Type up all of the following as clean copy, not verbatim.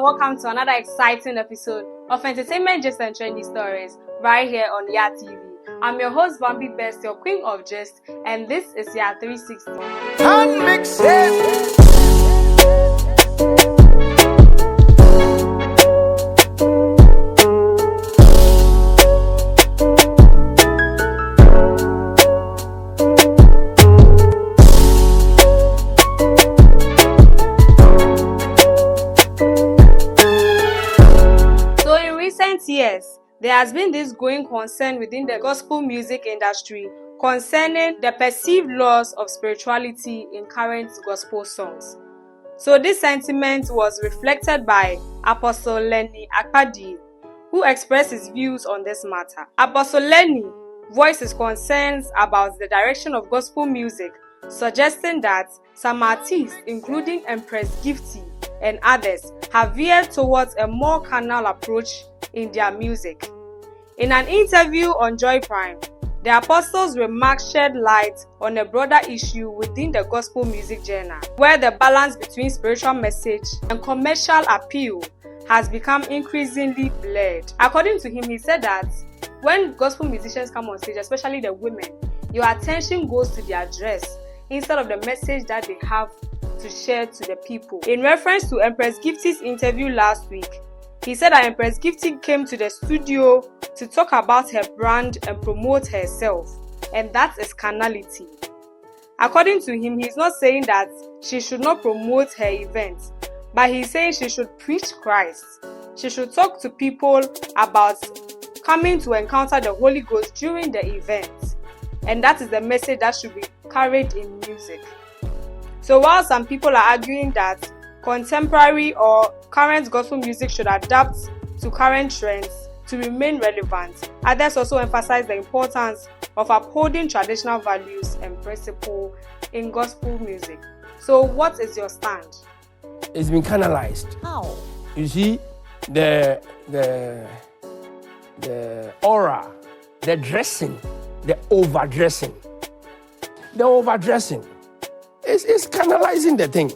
welcome to another exciting episode of Entertainment Gist and Trendy Stories right here on YADTV. I'm your host Bambi Best, your queen of gist, and this is YAD360. Years, there has been this growing concern within the gospel music industry concerning the perceived loss of spirituality in current gospel songs. So this sentiment was reflected by Apostle Lenny, who expressed his views on this matter. Apostle Lenny voiced his concerns about the direction of gospel music, suggesting that some artists, including Empress Gifty and others, have veered towards a more carnal approach in their music. In an interview on Joy Prime, the apostle's remarks shed light on a broader issue within the gospel music genre, where the balance between spiritual message and commercial appeal has become increasingly blurred. According to him, he said that when gospel musicians come on stage, especially the women, your attention goes to their dress instead of the message that they have to share to the people. In reference to Empress Gifty's interview last week, he said that Empress Gifty came to the studio to talk about her brand and promote herself, and that is carnality. According to him, he's not saying that she should not promote her events, but he's saying she should preach Christ. She should talk to people about coming to encounter the Holy Ghost during the event, and that is the message that should be carried in music. So while some people are arguing that contemporary or current gospel music should adapt to current trends to remain relevant, others also emphasize the importance of upholding traditional values and principles in gospel music. So what is your stand? It's been canalized. How? You see, the aura, the dressing, the overdressing. The overdressing is canalizing the thing.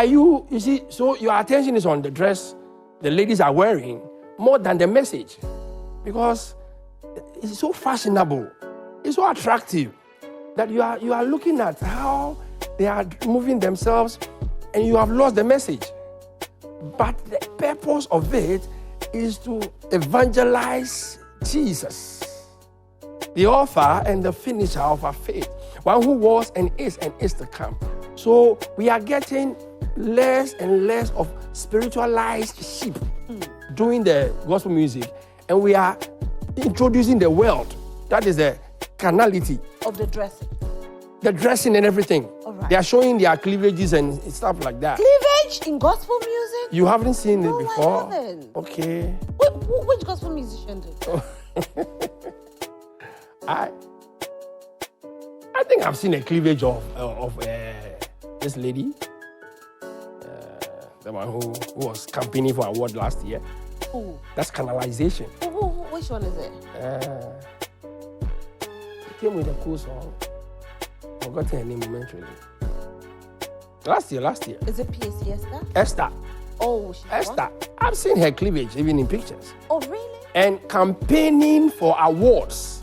You see, so your attention is on the dress the ladies are wearing more than the message, because it's so fashionable, it's so attractive that you are looking at how they are moving themselves, and you have lost the message. But the purpose of it is to evangelize Jesus, the author and the finisher of our faith, one who was and is to come. So we are getting less and less of spiritualized sheep doing the gospel music, and we are introducing the world. That is the carnality of the dressing. The dressing and everything. Right. They are showing their cleavages and stuff like that. Cleavage in gospel music? You haven't seen it before? I haven't. Okay. Which gospel musician did? I think I've seen a cleavage of this lady. The one who was campaigning for an award last year. Ooh. That's canalization. Which one is it? It came with a cool song. Forgot her name momentarily. Last year. Is it PSC Esther? Esther. Oh, Esther. I've seen her cleavage even in pictures. Oh, really? And campaigning for awards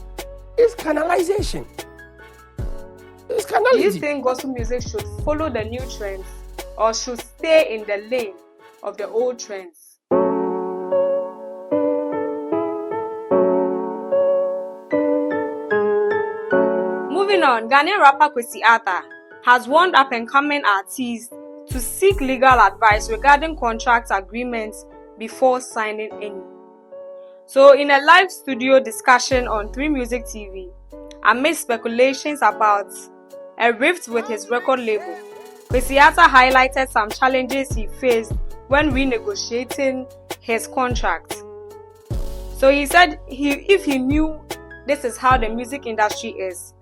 is canalization. It's canalization. Do you think gospel music should follow the new trends or should stay in the lane of the old trends? Moving on, Ghanaian rapper YADTV has warned up-and-coming artists to seek legal advice regarding contract agreements before signing any. So in a live studio discussion on 3 Music TV, amid speculations about a rift with his record label, YADTV highlighted some challenges he faced when renegotiating his contract. So he said if he knew this is how the music industry is,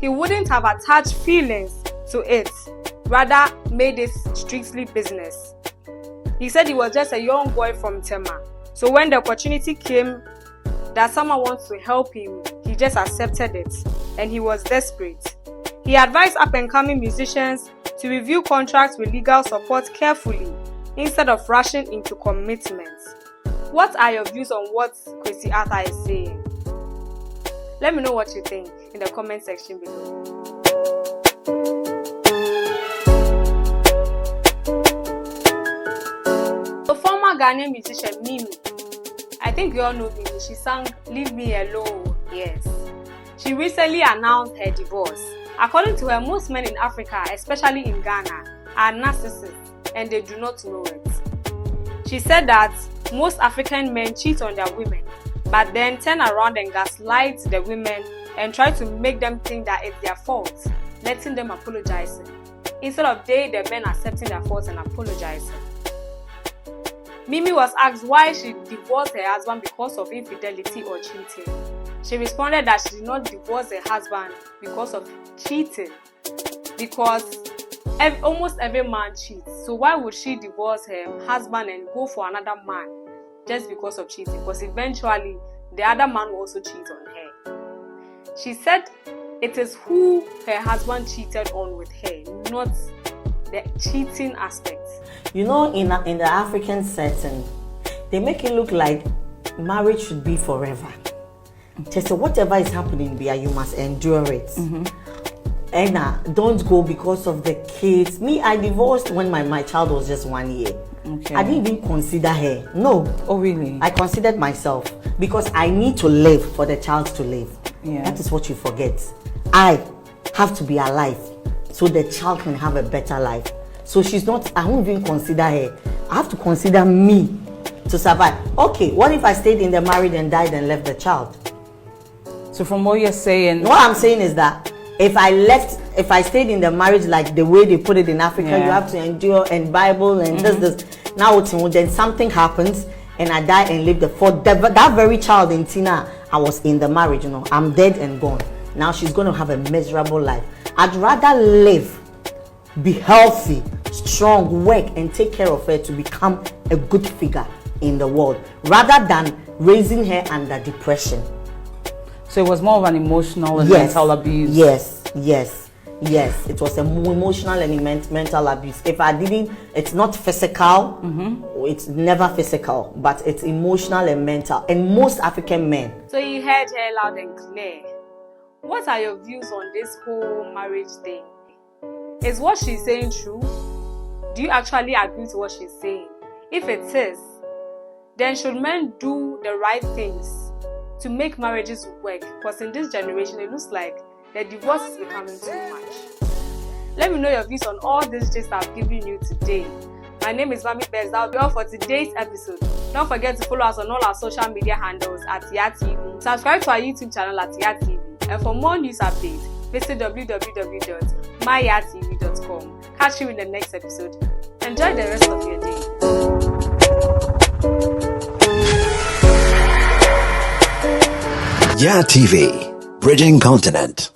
he wouldn't have attached feelings to it, rather made it strictly business. He said he was just a young boy from Tema, so when the opportunity came that someone wants to help him, he just accepted it, and he was desperate. He advised up-and-coming musicians to review contracts with legal support carefully instead of rushing into commitment. What are your views on what Kwesi Arthur is saying? Let me know what you think in the comment section below. The former Ghanaian musician Mimi, I think you all know Mimi, she sang Leave Me Alone, yes. She recently announced her divorce. According to her, most men in Africa, especially in Ghana, are narcissists and they do not know it. She said that most African men cheat on their women, but then turn around and gaslight the women and try to make them think that it's their fault, letting them apologize, instead of the men accepting their faults and apologizing. Mimi was asked why she divorced her husband because of infidelity or cheating. She responded that she did not divorce her husband because of cheating, because almost every man cheats. So why would she divorce her husband and go for another man just because of cheating? Because eventually the other man will also cheat on her. She said it is who her husband cheated on with her, not the cheating aspect. You know, in the African setting, they make it look like marriage should be forever. Just whatever is happening there, you must endure it. And don't go because of the kids. Me, I divorced when my child was just 1 year. Okay. I didn't even consider her. No. Oh, really? I considered myself because I need to live for the child to live. Yeah. That is what you forget. I have to be alive so the child can have a better life. So she's not, I won't even consider her. I have to consider me to survive. Okay, what if I stayed in the marriage and died and left the child? So from what you're saying... What I'm saying is that if I stayed in the marriage like the way they put it in Africa, you have to endure and Bible and this. Now then something happens and I die and live for that very child in Tina. I was in the marriage, you know, I'm dead and gone. Now she's going to have a miserable life. I'd rather live, be healthy, strong, work and take care of her to become a good figure in the world rather than raising her under depression. So it was more of an emotional and mental abuse. Yes. It was emotional and mental abuse. If I didn't, it's not physical. It's never physical, but it's emotional and mental. And most African men. So you heard her loud and clear. What are your views on this whole marriage thing? Is what she's saying true? Do you actually agree to what she's saying? If it is, then should men do the right things to make marriages work? Because in this generation, it looks like the divorce is becoming too much. Let me know your views on all these gist I've given you today. My name is Bambi. That'll be all for today's episode. Don't forget to follow us on all our social media handles at YADTV. Subscribe to our YouTube channel at YADTV. And for more news updates, visit www.myyadtv.com. Catch you in the next episode. Enjoy the rest of your day. YADTV, bridging continent.